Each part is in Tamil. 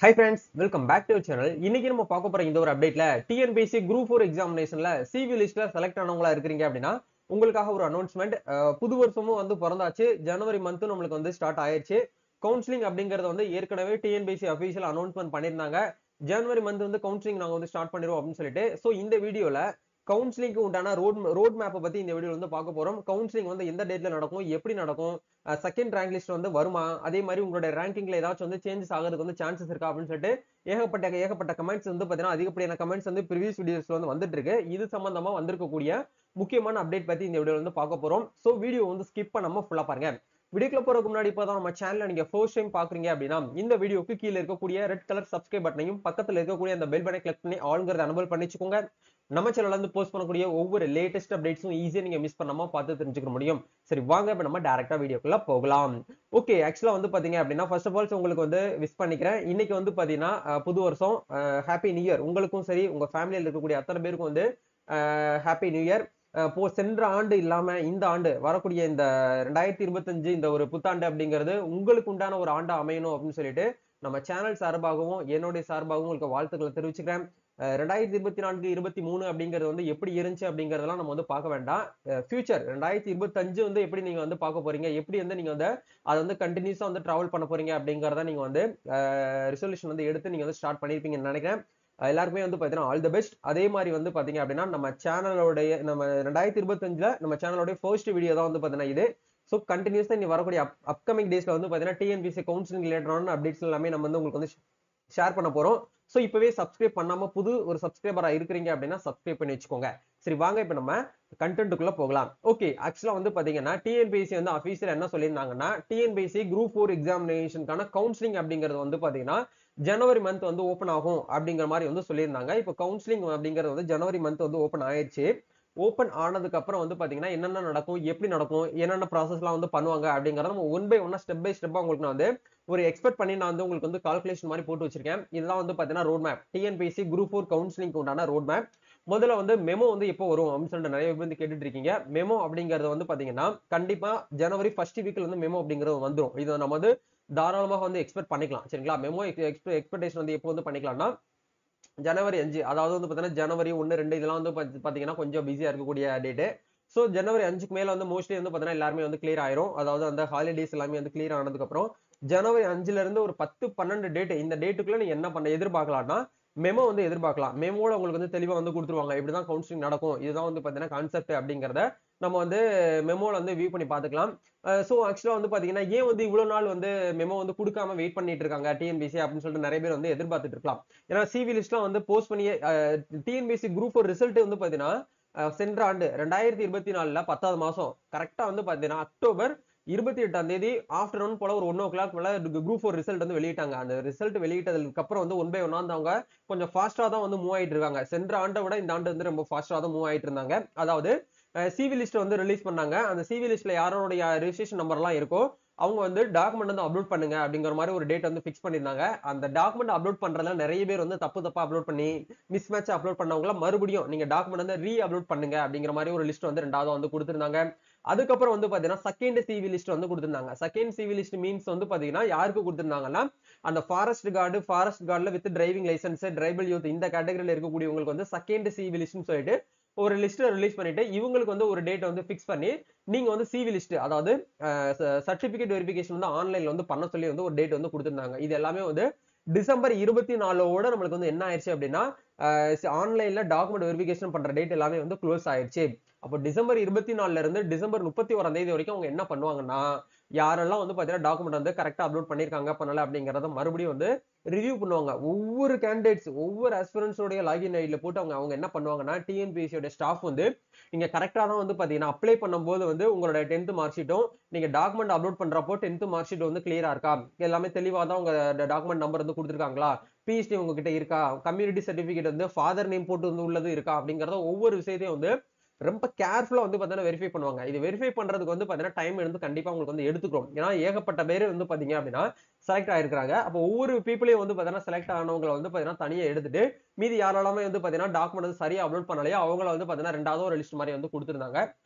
Hi friends, welcome back to our channel. இன்னைக்கு நம்ம பார்க்க போற இந்த ஒரு அப்டேட்ல TNPSC Group 4 எக்ஸாமினேஷன்ல CV லிஸ்ட்ல செலக்ட் ஆனவங்களா இருக்கீங்க அப்படின்னா உங்களுக்காக ஒரு அனௌன்ஸ்மெண்ட். புது வருஷமும் வந்து பிறந்தாச்சு. ஜனவரி மந்த் நம்மளுக்கு வந்து ஸ்டார்ட் ஆயிருச்சு. கவுன்சிலிங் அப்படிங்கறது வந்து ஏற்கனவே TNPSC அபிஷியல் அனௌன்ஸ்மெண்ட் பண்ணிருந்தாங்க. ஜனவரி மந்த் வந்து கவுன்சிலிங் நாங்க வந்து ஸ்டார்ட் பண்ணிடுவோம் அப்படின்னு சொல்லிட்டு. சோ இந்த வீடியோல கவுன்சிலிங்க்கு உண்டான ரோட் மேப்பை பத்தி இந்த வீடியோல வந்து பார்க்க போறோம். கவுன்சிலிங் வந்து எந்த டேட்ல நடக்கும், எப்படி நடக்கும், செகண்ட் ரேங்க் லிஸ்ட் வந்து வருமா, அதே மாதிரி உங்களுடைய ரேங்கிங்ல ஏதாச்சும் வந்து சேஞ்சஸ் ஆகிறதுக்கு வந்து சான்சஸ் இருக்கா அப்படின்னு சொல்லிட்டு ஏகப்பட்ட கமெண்ட்ஸ் வந்து பாத்தீங்கன்னா அதிகப்படியான கமெண்ட்ஸ் வந்து ப்ரீவியஸ் வீடியோஸ்ல வந்து வந்துட்டு இருக்கு. இது சம்பந்தமா வந்திருக்கக்கூடிய முக்கியமான அப்டேட் பத்தி இந்த வீடியோல வந்து பார்க்க போறோம். சோ வீடியோ வந்து ஸ்கிப் பண்ணாம ஃபுல்லா பாருங்க. வீடியோக்குள்ள போறதுக்கு முன்னாடி இப்பதான் நம்ம சேனலை நீங்க ஃபர்ஸ்ட் டைம் பாக்குறீங்க அப்படின்னா இந்த வீடியோக்கு கீழே இருக்கக்கூடிய ரெட் கலர் சப்ஸ்கிரைப் பட்டனையும் பக்கத்துல இருக்கக்கூடிய அந்த பெல் பட்டனை கிளிக் பண்ணி ஆல்ங்கிறத அனபிள் பண்ணிச்சுக்கோங்க. நம்ம சேனல்ல இருந்து போஸ்ட் பண்ணக்கூடிய ஒவ்வொரு லேட்டஸ்ட் அப்டேட்ஸும் ஈஸியா நீங்க மிஸ் பண்ணாம பார்த்து தெரிஞ்சுக்க முடியும். சரி வாங்க இப்ப நம்ம டைரக்டா வீடியோக்குள்ள போகலாம். ஓகே, ஆக்சுவலா வந்து பாத்தீங்க அப்படின்னா ஃபர்ஸ்ட் ஆஃப் ஆல் உங்களுக்கு வந்து விஷ் பண்ணிக்கிறேன். இன்னைக்கு வந்து பாத்தீங்கன்னா புது வருஷம், ஹாப்பி நியூ இயர் உங்களுக்கும் சரி உங்க ஃபேமிலியில இருக்கக்கூடிய அத்தனை பேருக்கும் வந்து ஹாப்பி நியூ இயர். சென்ற ஆண்டு இல்லாம இந்த ஆண்டு வரக்கூடிய இந்த 2025 இந்த ஒரு புத்தாண்டு அப்படிங்கிறது உங்களுக்கு உண்டான ஒரு ஆண்டா அமையணும் அப்படின்னு சொல்லிட்டு நம்ம சேனல் சார்பாகவும் என்னுடைய சார்பாகவும் உங்களுக்கு வாழ்த்துக்களை தெரிவிச்சுக்கிறேன். 2024 23 அப்படிங்கிறது வந்து எப்படி இருந்துச்சு அப்படிங்கறதெல்லாம் நம்ம வந்து பார்க்க வேண்டாம். ஃபியூச்சர் 2025 வந்து எப்படி நீங்க வந்து பார்க்க போறீங்க, எப்படி வந்து நீங்க வந்து அதை வந்து கண்டினியூஸா வந்து டிராவல் பண்ண போறீங்க அப்படிங்கறத நீங்க வந்து ரிசல்யூஷன் வந்து எடுத்து நீங்க வந்து ஸ்டார்ட் பண்ணிருப்பீங்கன்னு நினைக்கிறேன். எல்லாருக்குமே வந்து பாத்தீங்கன்னா ஆல் தி பெஸ்ட். அதே மாதிரி வந்து பாத்தீங்க அப்படின்னா நம்ம சேனலோடைய நம்ம 2025ல நம்ம சேனலோட ஃபர்ஸ்ட் வீடியோ தான் வந்து பாத்தீங்கன்னா இது. சோ கண்டினியூஸா இனி வரக்கூடிய அப்கமிங் டேஸ்ல வந்து பாத்தீங்கன்னா டிஎன்பிஎஸ்சி கவுன்சிலிங் ரிலேட்டடான அப்டேட்ஸ் எல்லாமே நம்ம வந்து உங்களுக்கு வந்து ஷேர் பண்ண போறோம். சோ இப்பவே சப்ஸ்கிரைப் பண்ணாம புது ஒரு சப்ஸ்கிரைபரா இருக்கிறீங்க அப்படின்னா சப்ஸ்கிரைப் பண்ணி வச்சுக்கோங்க. சரி வாங்க இப்ப நம்ம கண்டென்ட்டுக்குள்ள போகலாம். ஓகே, ஆக்சுவலா வந்து பாத்தீங்கன்னா டிஎன்பிஎஸ்சி வந்து அபிஷியல் என்ன சொல்லியிருந்தாங்கன்னா டிஎன்பிஎஸ்சி குரூப் 4 எக்ஸாமினேஷனுக்கான கவுன்சிலிங் அப்படிங்கிறது வந்து பாத்தீங்கன்னா ஜனவரி மந்த் வந்து ஓபன் ஆகும் அப்படிங்கிற மாதிரி வந்து சொல்லியிருந்தாங்க. இப்போ கவுன்சிலிங் அப்படிங்கிறது வந்து ஜனவரி மந்த் வந்து ஓபன் ஆயிடுச்சு. ஓபன் ஆனதுக்கு அப்புறம் வந்து பாத்தீங்கன்னா என்னென்ன நடக்கும், எப்படி நடக்கும், என்னென்ன ப்ராசஸ் எல்லாம் வந்து பண்ணுவாங்க அப்படிங்கறத நம்ம ஒன் பை ஒன்னா ஸ்டெப் பை ஸ்டெப்பா உங்களுக்கு நான் வந்து ஒரு எக்ஸ்பெக்ட் பண்ணி நான் வந்து உங்களுக்கு வந்து கால்குலேஷன் மாதிரி போட்டு வச்சிருக்கேன். இதெல்லாம் வந்து பாத்தீங்கன்னா road map, TNPSC group 4 counselling உண்டான ரோட் மேப். முதல்ல வந்து மெமோ வந்து எப்போ வரும் அப்படின்னு சொல்லிட்டு நிறைய பேர் வந்து கேட்டுட்டு இருக்கீங்க. மெமோ அப்படிங்கறது வந்து பாத்தீங்கன்னா கண்டிப்பா ஜனவரி ஃபர்ஸ்ட் வீக்ல வந்து மெமோ அப்படிங்கிறது வந்துரும். இதை நம்ம வந்து தாராளமாக வந்து எக்ஸ்பெக்ட் பண்ணிக்கலாம். சரிங்களா, மெமோ எக்ஸ்பெக்டேஷன் வந்து எப்போ வந்து பண்ணிக்கலாம்னா ஜனவரி 5, அதாவது வந்து பாத்தீங்கன்னா ஜனவரி 1, 2 இதெல்லாம் வந்து பாத்தீங்கன்னா கொஞ்சம் பிஸியா இருக்கக்கூடிய டேட். சோ ஜனவரி 5க்கு மேல வந்து மோஸ்ட்லி வந்து பாத்தீங்கன்னா எல்லாருமே வந்து கிளியர் ஆயிரும். அதாவது அந்த ஹாலிடேஸ் எல்லாமே வந்து கிளியர் ஆனதுக்கு அப்புறம் ஜனவரி 5ல இருந்து ஒரு 10 12 டேட் இந்த டேட்டுக்குள்ள நீங்க என்ன பண்ண எதிர்பார்க்கலாம்னா மெமோ வந்து எதிர்பார்க்கலாம். மெமோல உங்களுக்கு வந்து தெளிவா வந்து கொடுத்துருவாங்க, இப்படிதான் கவுன்சிலிங் நடக்கும், இதுதான் வந்து பாத்தீங்கன்னா கான்செப்ட் அப்படிங்கறத நம்ம வந்து மெமோல வந்து வியூ பண்ணி பாத்துக்கலாம். சோ ஆக்சுவலா வந்து பாத்தீங்கன்னா ஏன் வந்து இவ்வளவு நாள் வந்து மெமோ வந்து கொடுக்காம வெயிட் பண்ணிட்டு இருக்காங்க டிஎன்பிசி அப்படின்னு சொல்லிட்டு நிறைய பேர் வந்து எதிர்பார்த்துட்டு இருக்கலாம். ஏன்னா சிவி லிஸ்ட்லாம் வந்து போஸ்ட் பண்ணி டிஎன்பிசி குரூப் ஒரு ரிசல்ட் வந்து பாத்தீங்கன்னா சென்ற ஆண்டு 2024ல 10வது மாசம் கரெக்டா வந்து பாத்தீங்கன்னா அக்டோபர் 28ஆம் தேதி ஆஃப்டர்நூன் போல ஒரு 1 o'clock போல குரூப் 4 ரிசல்ட் வந்து வெளியிட்டாங்க. அந்த ரிசல்ட் வெளியிட்டதுக்கு அப்புறம் வந்து ஒன் பை ஒன்னா அவங்க கொஞ்சம் ஃபாஸ்டா தான் வந்து மூவ் ஆயிட்டு இருக்காங்க. சென்ற ஆண்டை விட இந்த ஆண்டு வந்து ரொம்ப ஃபாஸ்டா தான் மூவ் ஆயிட்டு இருந்தாங்க. அதாவது சிவி லிஸ்ட் வந்து ரிலீஸ் பண்ணாங்க. அந்த சிவி லிஸ்ட்ல யாரோடைய ரெஜிஸ்ட்ரேஷன் நம்பர் எல்லாம் இருக்கோ அவங்க வந்து டாக்குமெண்ட் வந்து அப்லோட் பண்ணுங்க அப்படிங்கிற மாதிரி ஒரு டேட் வந்து பிக்ஸ் பண்ணிருந்தாங்க. அந்த டாக்குமெண்ட் அப்லோட் பண்றதுல நிறைய பேர் வந்து தப்பா அப்லோட் பண்ணி மிஸ் மேட்ச் அப்லோட் பண்ணவங்கள மறுபடியும் நீங்க டாக்குமெண்ட் வந்து ரீ அப்லோட் பண்ணுங்க அப்படிங்கிற மாதிரி ஒரு லிஸ்ட் வந்து ரெண்டாவது வந்து கொடுத்திருந்தாங்க. அதுக்கப்புறம் வந்து பாத்தீங்கன்னா செகண்ட் சிவி லிஸ்ட் வந்து கொடுத்திருந்தாங்க. செகண்ட் சிவி லிஸ்ட் மீன்ஸ் வந்து பாத்தீங்கன்னா யாருக்கு கொடுத்திருந்தாங்கன்னா அந்த ஃபாரஸ்ட் கார்டுல with driving license tribal youth இந்த கேட்டகரியில இருக்கக்கூடியவங்களுக்கு வந்து செகண்ட் சிவி லிஸ்ட்னு சொல்லிட்டு ஒரு லிஸ்ட் ரிலீஸ் பண்ணிட்டு இவங்களுக்கு வந்து ஒரு டேட் வந்து பிக்ஸ் பண்ணி நீங்க வந்து சிவி லிஸ்ட் அதாவது சர்டிபிகேட் வெரிஃபிகேஷன் வந்து ஆன்லைன்ல வந்து பண்ண சொல்லி வந்து ஒரு டேட் வந்து கொடுத்திருந்தாங்க. இது எல்லாமே வந்து டிசம்பர் 24ஓட நம்மளுக்கு வந்து என்ன ஆயிடுச்சு அப்படின்னா ஆன்லைன்ல டாக்குமெண்ட் வெரிஃபிகேஷன் பண்ற டேட் எல்லாமே வந்து க்ளோஸ் ஆயிடுச்சு. அப்போ டிசம்பர் 24ல இருந்து டிசம்பர் 31ஆம் தேதி வரைக்கும் அவங்க என்ன பண்ணுவாங்கன்னா யாரெல்லாம் வந்து பாத்தீங்கன்னா டாக்குமெண்ட் வந்து கரெக்டா அப்லோட் பண்ணிருக்காங்க பண்ணல அப்படிங்கறத மறுபடியும் வந்து ரிவ்யூ பண்ணுவாங்க. ஒவ்வொரு கேண்டிடேட்ஸ் ஒவ்வொரு ஆஸ்பிரன்ஸோட லாகின் ஐடியில போட்டு அவங்க என்ன பண்ணுவாங்கன்னா டிஎன்பிஎஸ்சியோட ஸ்டாஃப் வந்து நீங்க கரெக்டா தான் வந்து பாத்தீங்கன்னா அப்ளை பண்ணும்போது வந்து உங்களோட 10th மார்க் ஷீட்டும் நீங்க டாக்குமெண்ட் அப்லோட் பண்றப்போ 10th மார்க் ஷீட் வந்து கிளியரா இருக்கா, எல்லாமே தெளிவா தான் உங்க டாக்குமெண்ட் நம்பர் வந்து கொடுத்துருக்காங்களா, பிஎஸ்டி உங்ககிட்ட இருக்கா, கம்யூனிட்டி சர்டிபிகேட் வந்து ஃபாதர் நேம் போட்டு வந்து உள்ளது இருக்கா அப்படிங்கறத ஒவ்வொரு விஷயத்தையும் வந்து ரொம்ப கேர்ஃபுல்லா வந்து பாத்தீங்கன்னா வெரிஃபை பண்ணுவாங்க. இது வெரிஃபை பண்றதுக்கு வந்து பாத்தீங்கன்னா டைம் எடுத்து கண்டிப்பா உங்களுக்கு வந்து எடுத்துக்கிறோம். ஏன்னா ஏகப்பட்ட பேர் வந்து பாத்தீங்க அப்படின்னா செலக்ட் ஆயிருக்காங்க. அப்போ ஒவ்வொரு பீப்புளையும் வந்து பாத்தீங்கன்னா செலக்ட் ஆனவங்களை வந்து பாத்தீங்கன்னா தனியா எடுத்துட்டு மீதி யாரெல்லாமே வந்து பாத்தீங்கன்னா டாக்குமெண்ட் வந்து சரியா அப்லோட் பண்ணலையோ அவங்கள வந்து பாத்தீங்கன்னா ரெண்டாவது ஒரு லிஸ்ட் மாதிரி வந்து கொடுத்திருந்தாங்க.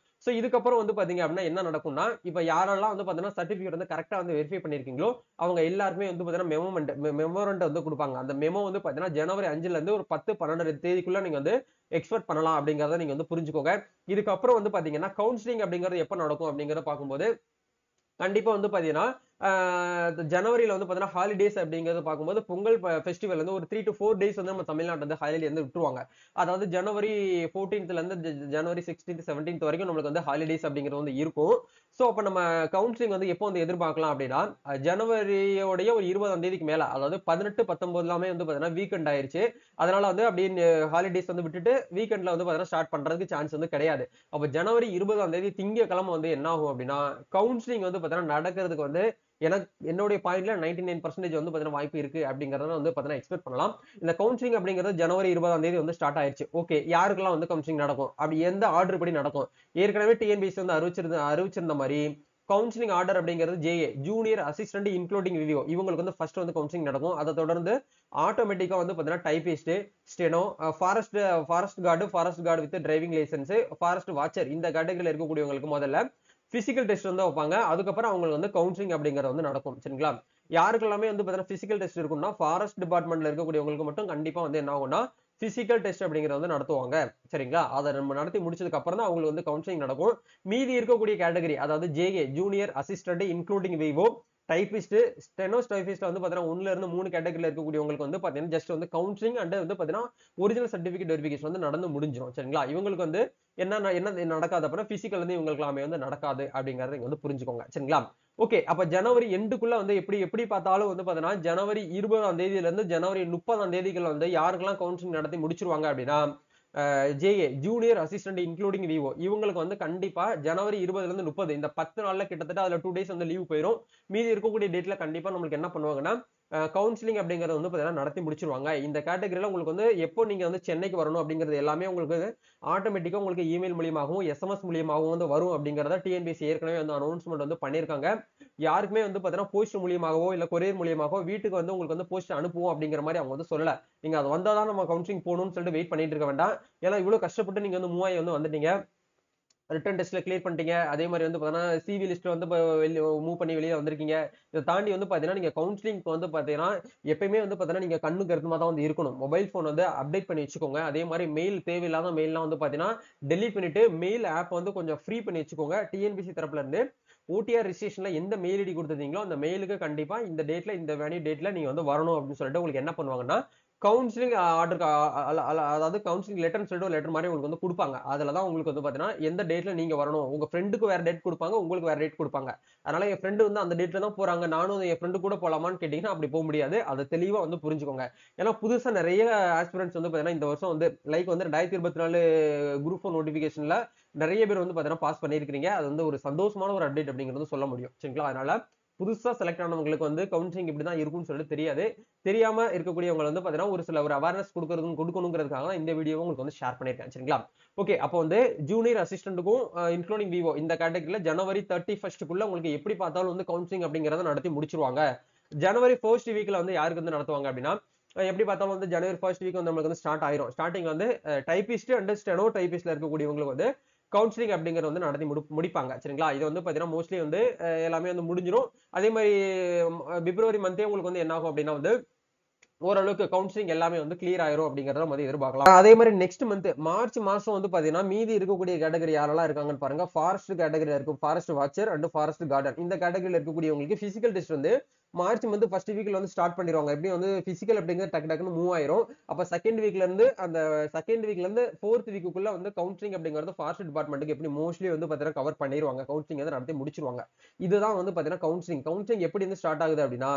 சோ இதுக்கப்புறம் வந்து பாத்தீங்க அப்படின்னா என்ன நடக்கும்னா, இப்ப யாரெல்லாம் வந்து பாத்தீங்கன்னா சர்டிபிகேட் வந்து கரெக்ட்டா வந்து வெரிஃபை பண்ணியிருக்கீங்களோ, அவங்க எல்லாருக்குமே வந்து பாத்தீங்கன்னா மெமோரண்ட் வந்து குடுப்பாங்க. அந்த மெமோ வந்து பாத்தீங்கன்னா ஜனவரி 5ல இருந்து ஒரு 10, 12 தேதிக்குள்ள நீங்க வந்து எக்ஸ்பெக்ட் பண்ணலாம் அப்படிங்கிறத நீங்க வந்து புரிஞ்சுக்கோங்க. இதுக்கப்புறம் வந்து பாத்தீங்கன்னா கவுன்சிலிங் அப்படிங்கிறது எப்ப நடக்கும் அப்படிங்கிறத பார்க்கும்போது, கண்டிப்பா வந்து பாத்தீங்கன்னா, ஜனவரில வந்து பாத்தீங்கன்னா ஹாலிடேஸ் அப்படிங்கிறத பார்க்கும்போது, பொங்கல் ஃபெஸ்டிவல் வந்து ஒரு 3 to 4 டேஸ் வந்து நம்ம தமிழ்நாட்டுல வந்து ஹாலிடே வந்து விட்டுருவாங்க. அதாவது ஜனவரி 14ல இருந்து ஜனவரி 16th, 17th வரைக்கும் நம்மளுக்கு வந்து ஹாலிடேஸ் அப்படிங்கிறது வந்து இருக்கும். சோ அப்ப நம்ம கவுன்சிலிங் வந்து எப்போ வந்து எதிர்பார்க்கலாம் அப்படின்னா, ஜனவரியோடைய ஒரு 20ஆம் தேதிக்கு மேல, அதாவது 18, 19 எல்லாமே வந்து பாத்தீங்கன்னா வீக்கெண்ட் ஆயிருச்சு. அதனால வந்து அப்படியே ஹாலிடேஸ் வந்து விட்டுட்டு வீக்கெண்ட்ல வந்து பாத்தீங்கன்னா ஸ்டார்ட் பண்றதுக்கு சான்ஸ் வந்து கிடையாது. அப்ப ஜனவரி 20ஆம் தேதி திங்கட்கிழமை வந்து என்ன ஆகும் அப்படின்னா, கவுன்சிலிங் வந்து பாத்தீங்கன்னா நடக்கிறதுக்கு வந்து என்னுடைய பாயிண்ட்ல 99% வந்து பாத்தீங்கன்னா வாய்ப்பு இருக்கு அப்படிங்கறத வந்து பாத்தீங்கன்னா எக்ஸ்பெக்ட் பண்ணலாம். இந்த கவுன்சிலிங் அப்படிங்கிறது ஜனவரி 20ஆம் தேதி வந்து ஸ்டார்ட் ஆயிருச்சு. ஓகே, யாருக்கெல்லாம் வந்து கவுன்சிலிங் நடக்கும்? அப்படி எந்த ஆர்டர் படி நடக்கும்? ஏற்கனவே டிஎன்பிஎஸ்சி வந்து அறிவிச்சிருந்த மாதிரி கவுன்சிலிங் ஆர்டர் அப்படிங்கிறது JA junior assistant including Vivo இவங்களுக்கு வந்து ஃபர்ஸ்ட் வந்து கவுன்சிலிங் நடக்கும். அதை தொடர்ந்து ஆட்டோமேட்டிக்கா வந்து பாத்தீங்கன்னா typist, steno, forest forest guard with driving licence, forest watcher இந்த கேட்டகரியில இருக்கக்கூடியவங்களுக்கு முதல்ல பிசிக்கல் டெஸ்ட் வந்து வைப்பாங்க. அதுக்கப்புறம் அவங்களுக்கு வந்து கவுன்சிலிங் அப்படிங்கிறது வந்து நடக்கும். சரிங்களா? யாருக்கு எல்லாமே வந்து பாத்தீங்கன்னா பிசிக்கல் டெஸ்ட் இருக்கும்னா ஃபாரஸ்ட் டிபார்ட்மெண்ட்ல இருக்கக்கூடியவங்களுக்கு மட்டும் கண்டிப்பா வந்து என்ன ஆகும்னா பிசிக்கல் டெஸ்ட் அப்படிங்கறத வந்து நடத்துவாங்க. சரிங்களா? அதை நம்ம நடத்தி முடிச்சதுக்கு அப்புறம் தான் அவங்களுக்கு வந்து கவுன்சிலிங் நடக்கும். மீதி இருக்கக்கூடிய கேட்டகரி அதாவது JA junior assistant including Vivo, typist, stenotypist வந்து பாத்தீங்கன்னா 1ல இருந்து 3 கேட்டகரியில இருக்கக்கூடியவங்களுக்கு வந்து பாத்தீங்கன்னா ஜஸ்ட் வந்து கவுன்சிலிங் அண்ட் வந்து பாத்தீங்கன்னா ஒரிஜினல் சர்டிபிகேட் வெரிஃபிகேஷன் வந்து நடந்து முடிஞ்சிடும். சரிங்களா? இவங்களுக்கு வந்து என்ன நடக்காது அப்படின்னா பிசிக்கல் வந்து இவங்களுக்கு எல்லாமே வந்து நடக்காது அப்படிங்கறத இங்க வந்து புரிஞ்சுக்கோங்க. சரிங்களா? ஓகே, அப்ப ஜனவரி எண்டுக்குள்ள வந்து எப்படி எப்படி பார்த்தாலும் வந்து பாத்தீங்கன்னா ஜனவரி 20ஆம் தேதியில இருந்து ஜனவரி 30ஆம் தேதிக்குள்ள வந்து யாருக்கெல்லாம் கவுன்சிலிங் நடத்தி முடிச்சிருவாங்க அப்படின்னா, JA junior assistant including Vivo இவங்களுக்கு வந்து கண்டிப்பா ஜனவரி 20ல இருந்து 30 இந்த 10 நாள்ல கிட்டத்தட்ட அதுல 2 டேஸ் வந்து லீவ் போயிடும். மீதி இருக்கக்கூடிய டேட்ல கண்டிப்பா நம்மளுக்கு என்ன பண்ணுவாங்கன்னா கவுன்சிலிங் அப்படிங்கறது வந்து பாத்தீங்கன்னா நடத்தி முடிச்சிருவாங்க. இந்த கேட்டகரியில உங்களுக்கு வந்து எப்போ நீங்க வந்து சென்னைக்கு வரணும் அப்படிங்கிறது எல்லாமே உங்களுக்கு ஆட்டோமேட்டிக்கா உங்களுக்கு இமெயில் மூலியமாகவும் எஸ்எம்எஸ் மூலியமாகவும் வந்து வரும் அப்படிங்கறத டிஎன்பிஎஸ்சி ஏற்கனவே வந்து அனௌன்ஸ்மெண்ட் வந்து பண்ணிருக்காங்க. யாருக்குமே வந்து பாத்தீங்கன்னா போஸ்ட் மூலியமாகவோ இல்ல கொரியர் மூலியமாகவோ வீட்டுக்கு வந்து உங்களுக்கு வந்து போஸ்ட் அனுப்புவோம் அப்படிங்கிற மாதிரி அவங்க வந்து சொல்லல. நீங்க அது வந்தாதான் நம்ம கவுன்சிலிங் போகணும்னு சொல்லிட்டு வெயிட் பண்ணிட்டு இருக்க வேண்டாம். ஏன்னா இவ்வளவு கஷ்டப்பட்டு நீங்க வந்து மூவாயி வந்து வந்துட்டீங்க, ரிட்டன் டெஸ்ட்ல கிளியர் பண்ணிட்டீங்க. அதே மாதிரி வந்து பாத்தீங்கன்னா சிவி லிஸ்ட்ல வந்து மூவ் பண்ணி வெளியே வந்திருக்கீங்க. இதை தாண்டி வந்து பாத்தீங்கன்னா நீங்க கவுன்சிலிங்க்கு வந்து பாத்தீங்கன்னா எப்பயுமே வந்து பாத்தீங்கன்னா நீங்க கண்ணு கருத்துமா தான் வந்து இருக்கணும். மொபைல் போன் வந்து அப்டேட் பண்ணி வச்சுக்கோங்க. அதே மாதிரி மெயில் தேவையில்லாத மெயில்லாம் வந்து பாத்தீங்கன்னா டெலீட் பண்ணிட்டு மெயில் ஆப் வந்து கொஞ்சம் ஃப்ரீ பண்ணி வச்சுக்கோங்க. டிஎன்பிசி தரப்புல இருந்து ஓடிஆர் ரிஜிஸ்ட்ரேஷன்ல எந்த மெயில் ஐடி கொடுத்துருந்தீங்களோ அந்த மெயிலுக்கு கண்டிப்பா இந்த டேட்ல இந்த வேணி டேட்ல நீங்க வந்து வரணும் அப்படின்னு சொல்லிட்டு உங்களுக்கு என்ன பண்ணுவாங்கன்னா கவுன்சிலிங் ஆர்டர் அதாவது கவுன்சிலிங் லெட்டர்னு சொல்லிட்டு ஒரு லெட்டர் மாதிரி உங்களுக்கு வந்து கொடுப்பாங்க. அதுலதான் உங்களுக்கு வந்து பாத்தீங்கன்னா எந்த டேட்ல நீங்க வரணும், உங்க ஃப்ரெண்டுக்கு வேற டேட் கொடுப்பாங்க, உங்களுக்கு வேற டேட் கொடுப்பாங்க. அதனால என் ஃப்ரெண்டு வந்து அந்த டேட்ல தான் போறாங்க, நானும் என் ஃப்ரெண்டு கூட போலாமான்னு கேட்டீங்கன்னா அப்படி போக முடியாது. அதை தெளிவா வந்து புரிஞ்சுக்கோங்க. ஏன்னா புதுசா நிறைய ஆஸ்பிரன்ட்ஸ் வந்து பாத்தீங்கன்னா இந்த வருஷம் வந்து லைக் வந்து 2024 குரூப் 4 நோட்டிபிகேஷன்ல நிறைய பேர் வந்து பாத்தீங்கன்னா பாஸ் பண்ணிருக்கீங்க. அது வந்து ஒரு சந்தோஷமான ஒரு அப்டேட் அப்படிங்கிறது சொல்ல முடியும். சரிங்களா? அதனால புதுசா செலக்ட் ஆனவங்களுக்கு வந்து கவுன்சிலிங் இப்படிதான் இருக்கும்னு சொல்லிட்டு தெரியாது. தெரியாம இருக்கக்கூடியவங்க வந்து பாத்தீங்கன்னா ஒரு சில ஒரு அவேர்னஸ் கொடுக்கணுங்கிறதுக்காக தான் இந்த வீடியோவை உங்களுக்கு வந்து ஷேர் பண்ணிருக்கேன். சரிங்களா? ஓகே, அப்போ வந்து ஜூனியர் அசிஸ்டன்ட்டுக்கும் இன்க்ளூடிங் விவோ இந்த கேட்டகரியில ஜனவரி 31 உங்களுக்கு எப்படி பார்த்தாலும் வந்து கவுன்சிலிங் அப்படிங்கறத நடத்தி முடிச்சிருவாங்க. ஜனவரி ஃபர்ஸ்ட் வீக்ல வந்து யாருக்கு வந்து நடத்துவாங்க அப்படின்னா, எப்படி பார்த்தாலும் வந்து ஜனவரி ஃபர்ஸ்ட் வீக் வந்து நம்மளுக்கு வந்து ஸ்டார்ட் ஆயிரும். ஸ்டார்டிங் வந்து டைபிஸ்ட் அண்ட் ஸ்டெனோ டைபிஸ்ட்ல இருக்கக்கூடியவங்களுக்கு வந்து கவுன்சிலிங் அப்படிங்கறது வந்து நடத்தி முடிப்பாங்க. சரிங்களா? இது வந்து பாத்தீங்கன்னா மோஸ்ட்லி வந்து எல்லாமே வந்து முடிஞ்சிடும். அதே மாதிரி பிப்ரவரி மந்தே உங்களுக்கு வந்து என்ன ஆகும் அப்படின்னா வந்து ஓரளவுக்கு கவுன்சிலிங் எல்லாமே வந்து கிளியர் ஆயிரும் அப்படிங்கறத நம்ம எதிர்பார்க்கலாம். அதே மாதிரி நெக்ஸ்ட் மந்த் மார்ச் மாசம் வந்து பாத்தீங்கன்னா மீதி இருக்கக்கூடிய கேட்டகரி யாரெல்லாம் இருக்காங்கன்னு பாருங்க. ஃபாரஸ்ட் கேட்டகரியில இருக்கும் forest watcher and forest garden இந்த கேட்டகரியில இருக்கக்கூடியவங்களுக்கு பிசிக்கல் டெஸ்ட் வந்து மார்ச் மந்த் ஃபர்ஸ்ட் வீக்ல வந்து ஸ்டார்ட் பண்ணிடுவாங்க. எப்படி வந்து பிசிக்கல் அப்படிங்கிறது டக்கு டக்குன்னு மூவ் ஆயிரும். அப்ப செகண்ட் வீக்ல இருந்து ஃபோர்த் வீக்குள்ள வந்து கவுன்சிலிங் அப்படிங்கிறது ஃபாரஸ்ட் டிபார்ட்மெண்ட்டுக்கு எப்படி மோஸ்ட்லி வந்து பாத்தீங்கன்னா கவர் பண்ணிடுவாங்க. கவுன்சிலிங் வந்து நடத்தி முடிச்சிருவாங்க. இதுதான் வந்து பாத்தீங்கன்னா கவுன்சிலிங் எப்படி வந்து ஸ்டார்ட் ஆகுது அப்படின்னா,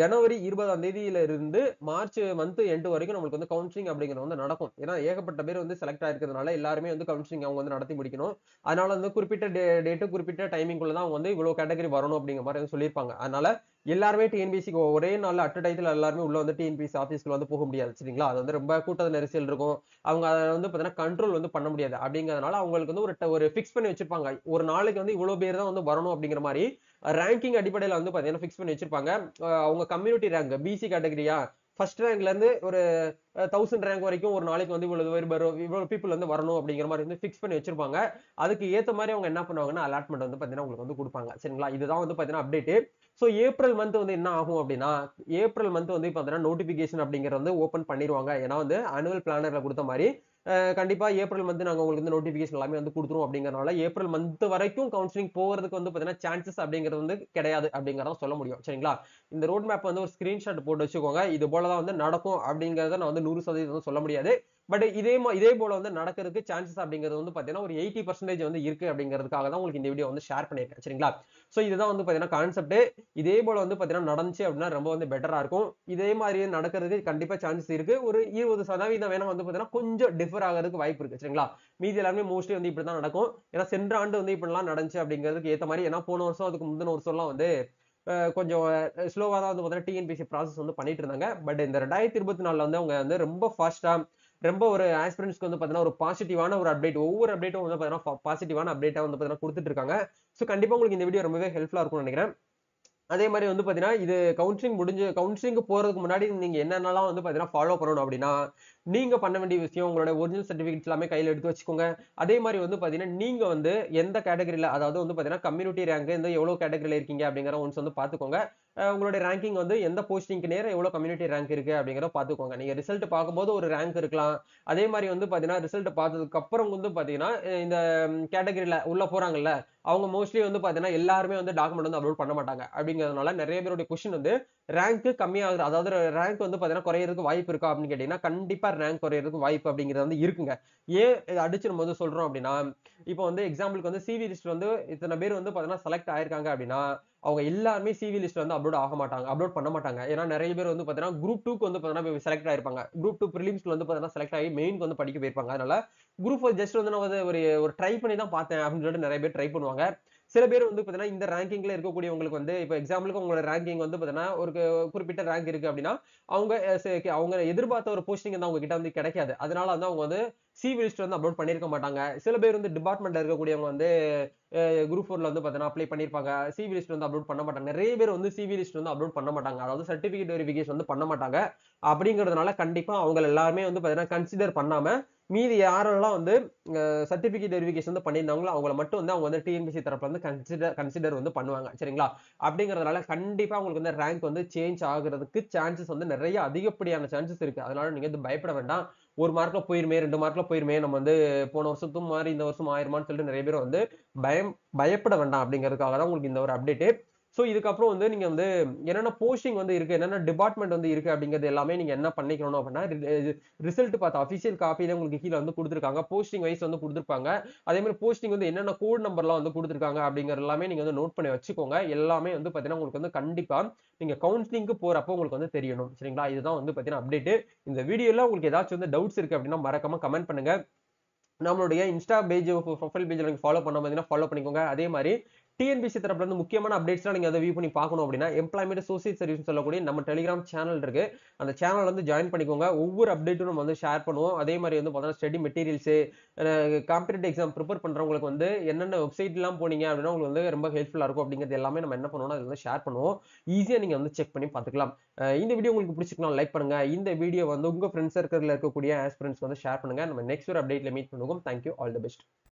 ஜனவரி 20ஆம் தேதியில இருந்து மார்ச் மந்த் எண்ட் வரைக்கும் நம்மளுக்கு வந்து கவுன்சிலிங் அப்படிங்கிறது வந்து நடக்கும். ஏன்னா ஏகப்பட்ட பேர் வந்து செலக்ட் ஆயிருக்கிறதுனால எல்லாருமே வந்து கவுன்சிலிங் அவங்க வந்து நடத்தி முடிக்கணும். அதனால வந்து குறிப்பிட்ட டேட்டு குறிப்பிட்ட டைமிங்குள்ள தான் அவங்க வந்து இவ்வளவு கேட்டகரி வரணும் அப்படிங்கிற மாதிரி வந்து சொல்லியிருப்பாங்க. அதனால எல்லாருமே டிஎன்பிசிக்கு ஒரே நாள்ல அட் டைத்துல எல்லாருமே உள்ள வந்து டிஎன்பிசி ஆபீஸ்க்குள்ள வந்து போக முடியாது. சரிங்களா? அது வந்து ரொம்ப கூட்ட நெரிசல் இருக்கும். அவங்க அதை வந்து பாத்தீங்கன்னா கண்ட்ரோல் வந்து பண்ண முடியாது. அப்படிங்கறதுனால அவங்களுக்கு வந்து ஒரு பிக்ஸ் பண்ணி வச்சிருப்பாங்க. ஒரு நாளைக்கு வந்து இவ்வளவு பேர் தான் வந்து வரணும் அப்படிங்கிற மாதிரி ரேங்கிங் அடிப்படையில வந்து பாத்தீங்கன்னா பிக்ஸ் பண்ணி வச்சிருப்பாங்க. அவங்க கம்யூனிட்டி ரேங்க் பிசி கேட்டகரியா ஃபர்ஸ்ட் ரேங்க்ல இருந்து ஒரு 1000 ரேங்க் வரைக்கும் ஒரு நாளைக்கு வந்து இவ்வளவு பீப்புள் வந்து வரணும் அப்படிங்கிற மாதிரி வந்து ஃபிக்ஸ் பண்ணி வச்சிருப்பாங்க. அதுக்கு ஏத்த மாதிரி அவங்க என்ன பண்ணுவாங்கன்னா அலாட்மெண்ட் வந்து பாத்தீங்கன்னா உங்களுக்கு வந்து கொடுப்பாங்க. சரிங்களா? இதுதான் வந்து பாத்தீங்கன்னா அப்டேட். சோ ஏப்ரல் மந்த் வந்து என்ன ஆகும் அப்படின்னா, ஏப்ரல் மந்த் வந்து பாத்தீங்கன்னா நோட்டிபிகேஷன் அப்படிங்கறது வந்து ஓபன் பண்ணிடுவாங்க. ஏன்னா வந்து ஆனுவல் பிளானர்ல கொடுத்த மாதிரி கண்டிப்பா ஏப்ரல் மந்த் நாங்க உங்களுக்கு வந்து நோட்டிபிகேஷன் எல்லாமே வந்து கொடுத்துருவோம் அப்படிங்கறதுனால ஏப்ரல் மந்த் வரைக்கும் கவுன்சிலிங் போகிறதுக்கு வந்து பாத்தீங்கன்னா சான்சஸ் அப்படிங்கிறது வந்து கிடையாது அப்படிங்கறத சொல்ல முடியும். சரிங்களா? இந்த ரோட் மேப் வந்து ஒரு ஸ்கிரீன்ஷாட் போட்டு வச்சுக்கோங்க. இது போலதான் வந்து நடக்கும் அப்படிங்கறத நான் வந்து 100% சொல்ல முடியாது. பட் இதே போல வந்து நடக்கிறதுக்கு சான்சஸ் அப்படிங்கிறது வந்து பாத்தீங்கன்னா ஒரு 80% வந்து இருக்கு அப்படிங்கிறதுக்காக தான் உங்களுக்கு இந்த வீடியோ வந்து ஷேர் பண்ணிருக்கேன். சரிங்களா? சோ இதுதான் வந்து பாத்தீங்கன்னா கான்செப்ட். இதே போல வந்து பாத்தீங்கன்னா நடந்துச்சு அப்படின்னா ரொம்ப வந்து பெட்டரா இருக்கும். இதே மாதிரி நடக்கிறதுக்கு கண்டிப்பா சான்சஸ் இருக்கு. ஒரு 20% வேணா வந்து பாத்தீங்கன்னா கொஞ்சம் டிஃபர் ஆகிறதுக்கு வாய்ப்பு இருக்கு. சரிங்களா? மீதி எல்லாமே மோஸ்ட்லி வந்து இப்படிதான் நடக்கும். ஏன்னா சென்ற ஆண்டு வந்து இப்படிலாம் நடந்துச்சு அப்படிங்கிறதுக்கு ஏத்த மாதிரி, ஏன்னா போன வருஷம் அதுக்கு முந்தின வருஷம் எல்லாம் வந்து கொஞ்சம் ஸ்லோவா தான் வந்து பாத்தீங்கன்னா டிஎன்பிஎஸ்சி ப்ராசஸ் வந்து பண்ணிட்டு இருந்தாங்க. பட் இந்த 2024 வந்து அவங்க வந்து ரொம்ப ஃபாஸ்டா ரொம்ப ஒரு ஆஸ்பிரன்ட்ஸ்க்கு வந்து பாத்தீங்கன்னா ஒரு பாசிட்டிவான ஒரு அப்டேட், ஒவ்வொரு அப்டேட்டும் வந்து பாத்தீங்கன்னா பாசிட்டிவான அப்டேட்டா வந்து பாத்தீங்கன்னா கொடுத்துட்டு இருக்காங்க. சோ கண்டிப்பா உங்களுக்கு இந்த வீடியோ ரொம்பவே ஹெல்ப்ஃபுல்லா இருக்கும்னு நினைக்கிறேன். அதே மாதிரி வந்து பாத்தீங்கன்னா இது கவுன்சிலிங் போறதுக்கு முன்னாடி நீங்க என்னென்னலாம் வந்து பாத்தீங்கன்னா ஃபாலோ பண்ணணும் அப்படின்னா, நீங்க பண்ண வேண்டிய விஷயம் உங்களோட ஒரிஜினல் சர்டிபிகேட்ஸ் எல்லாமே கையில எடுத்து வச்சுக்கோங்க. அதே மாதிரி வந்து பாத்தீங்கன்னா நீங்க வந்து எந்த கேட்டகரியில, அதாவது வந்து பாத்தீங்கன்னா கம்யூனிட்டி ரேங்க் இந்த எவ்வளவு கேட்டகரியில இருக்கீங்க அப்படிங்கிற ஒன்ஸ் வந்து பாத்துக்கோங்க. உங்களுடைய ரேங்கிங் வந்து எந்த போஸ்டிங்க்கு நேரா எவ்வளவு கம்யூனிட்டி ரேங்க் இருக்கு அப்படிங்கறத பாத்துக்கோங்க. நீங்க ரிசல்ட் பார்க்கும்போது ஒரு ரேங்க் இருக்கலாம். அதே மாதிரி வந்து பாத்தீங்கன்னா ரிசல்ட் பார்த்ததுக்கு அப்புறம் வந்து பாத்தீங்கன்னா இந்த கேட்டகரியில உள்ள போறாங்கல்ல, அவங்க மோஸ்ட்லி வந்து பாத்தீங்கன்னா எல்லாருமே வந்து டாக்குமெண்ட் வந்து அப்லோட் பண்ண மாட்டாங்க. அப்படிங்கிறதுனால நிறைய பேருடைய கொஸ்டின் வந்து ரேங்க் கம்மியாகுது, அதாவது ரேங்க் வந்து பாத்தீங்கன்னா குறையறதுக்கு வாய்ப்பு இருக்கா அப்படின்னு கேட்டீங்கன்னா கண்டிப்பா ரேங்க் குறையறதுக்கு வாய்ப்பு அப்படிங்கிறது வந்து இருக்குங்க. ஏன் இதை அடிச்சு நம்ம வந்து சொல்றோம் அப்படின்னா, இப்போ வந்து எக்ஸாம்பிளுக்கு வந்து சிவி லிஸ்ட் வந்து இத்தனை பேர் வந்து பாத்தீங்கன்னா செலக்ட் ஆயிருக்காங்க அப்படின்னா அவங்க எல்லாருமே சிவி லிஸ்ட் வந்து அப்லோட் பண்ண மாட்டாங்க. ஏன்னா நிறைய பேர் வந்து பாத்தீங்கன்னா குரூப் 2க்கு வந்து பாத்தீங்கன்னா செலக்ட் ஆயிருப்பாங்க. குரூப் 2 பிரிலிம்ஸ்ல வந்து பாத்தீங்கன்னா செலக்ட் ஆகி மெயினுக்கு வந்து படிக்க போயிருப்பாங்க. அதனால குரூப் 4 ஜஸ்ட் வந்து நான் வந்து ஒரு ட்ரை பண்ணி தான் பார்த்தேன் அப்படின்னு சொல்லிட்டு நிறைய பேர் ட்ரை பண்ணுவாங்க. சில பேர் வந்து பாத்தீங்கன்னா இந்த ரேங்கிங்ல இருக்கக்கூடியவங்களுக்கு வந்து இப்போ எக்ஸாம்பிளுக்கு உங்களோட ரேங்கிங் வந்து பாத்தீங்கன்னா ஒரு குறிப்பிட்ட ரேங்க் இருக்கு அப்படின்னா அவங்க அவங்க எதிர்பார்த்த ஒரு போஸ்டிங் வந்து அவங்க கிட்ட வந்து கிடைக்காது. அதனால வந்து அவங்க வந்து சிவி லிஸ்ட் வந்து அப்லோட் பண்ணிருக்க மாட்டாங்க. சில பேர் வந்து டிபார்ட்மெண்ட்ல இருக்கக்கூடியவங்க வந்து குரூப் 4ல வந்து பாத்தீங்கன்னா அப்ளை பண்ணிருப்பாங்க. சிவி லிஸ்ட் வந்து அப்லோட் பண்ண மாட்டாங்க. நிறைய பேர் வந்து சிவி லிஸ்ட் வந்து அப்லோட் பண்ண மாட்டாங்க. அதாவது சர்டிபிகேட் வெரிஃபிகேஷன் வந்து பண்ண மாட்டாங்க. அப்படிங்கிறதுனால கண்டிப்பா அவங்க எல்லாருமே வந்து பாத்தீங்கன்னா கன்சிடர் பண்ணாம மீதி யாரெல்லாம் வந்து சர்டிபிகேட் வெரிஃபிகேஷன் வந்து பண்ணியிருந்தாங்களோ அவங்கள மட்டும் வந்து அவங்க வந்து டிஎன்பிஎஸ்சி தரப்புல வந்து கன்சிடர் வந்து பண்ணுவாங்க. சரிங்களா? அப்படிங்கிறதுனால கண்டிப்பா உங்களுக்கு வந்து ரேங்க் வந்து சேஞ்ச் ஆகுறதுக்கு சான்சஸ் வந்து நிறைய அதிகப்படியான சான்சஸ் இருக்கு. அதனால நீங்க வந்து பயப்பட வேண்டாம். ஒரு மார்க்ல போயிருமே, 2 மார்க்ல போயிருமே, நம்ம வந்து போன வருஷத்தும் மாதிரி இந்த வருஷம் ஆயிருமான்னு சொல்லிட்டு நிறைய பேர் வந்து பயப்பட வேண்டாம் அப்படிங்கிறதுக்காக தான் உங்களுக்கு இந்த ஒரு அப்டேட். சோ இதுக்கப்புறம் வந்து நீங்க வந்து என்னென்ன போஸ்டிங் வந்து இருக்கு, என்னென்ன டிபார்ட்மெண்ட் வந்து இருக்கு அப்படிங்கிறது எல்லாமே நீங்க என்ன பண்ணிக்கணும் அப்படின்னா, ரிசல்ட் பார்த்த அபிஷியல் காப்பியில உங்களுக்கு கீழே வந்து கொடுத்துருக்காங்க. போஸ்டிங் வைஸ் வந்து கொடுத்துருப்பாங்க. அதே மாதிரி போஸ்டிங் வந்து என்னென்ன கோட் நம்பர்லாம் வந்து கொடுத்துருக்காங்க அப்படிங்கிற எல்லாமே நீங்க வந்து நோட் பண்ணி வச்சுக்கோங்க. எல்லாமே வந்து பாத்தீங்கன்னா உங்களுக்கு வந்து கண்டிப்பா நீங்க கவுன்சிலிங்க்கு போறப்போ உங்களுக்கு வந்து தெரியணும். சரிங்களா? இதுதான் வந்து பாத்தீங்கன்னா அப்டேட். இந்த வீடியோல உங்களுக்கு ஏதாச்சும் வந்து டவுட்ஸ் இருக்கு அப்படின்னா மறக்காம கமெண்ட் பண்ணுங்க. நம்மளுடைய இன்ஸ்டா பேஜ் ப்ரொஃபைல் பேஜ்ல நீங்க ஃபாலோ பண்ண மாதிரினா ஃபாலோ பண்ணிக்கோங்க. அதே மாதிரி டிஎன்பிசி தரப்புல இருந்து முக்கியமான அப்டேட்ஸ்லாம் நீங்க அதை வியூ பண்ணி பார்க்கணும் அப்படின்னா எம்ப்ளாய்மெண்ட் சோசியல் சர்வீஸ் சொல்லக்கூடிய நம்ம டெலிகிராம் சேனல் இருக்கு. அந்த சேனல் வந்து ஜாயின் பண்ணிக்கோங்க. ஒவ்வொரு அப்டேட்டும் நம்ம வந்து ஷேர் பண்ணுவோம். அதே மாதிரி வந்து பார்த்தீங்கன்னா study materials, competitive exam prepare பண்றவங்களுக்கு வந்து என்னென்ன வெப்சைட் எல்லாம் போனீங்க அப்படின்னா உங்களுக்கு வந்து ரொம்ப ஹெல்ப்ஃபுல்லா இருக்கும் அப்படிங்கிறது எல்லாமே நம்ம என்ன பண்ணுவோம்னா அதில் வந்து ஷேர் பண்ணுவோம். ஈஸியா நீங்க வந்து செக் பண்ணி பார்த்துக்கலாம். இந்த வீடியோ உங்களுக்கு பிடிச்சிருக்கலாம் லைக் பண்ணுங்க. இந்த வீடியோ வந்து உங்க ஃப்ரெண்ட்ஸ் சர்க்கிள்ல இருக்கக்கூடிய ஆஸ்பிரண்ட்ஸ் வந்து ஷேர் பண்ணுங்க. நம்ம நெக்ஸ்ட் ஒரு அப்டேட்ல மீட் பண்ணுவோம். தேங்க்யூ. All the best.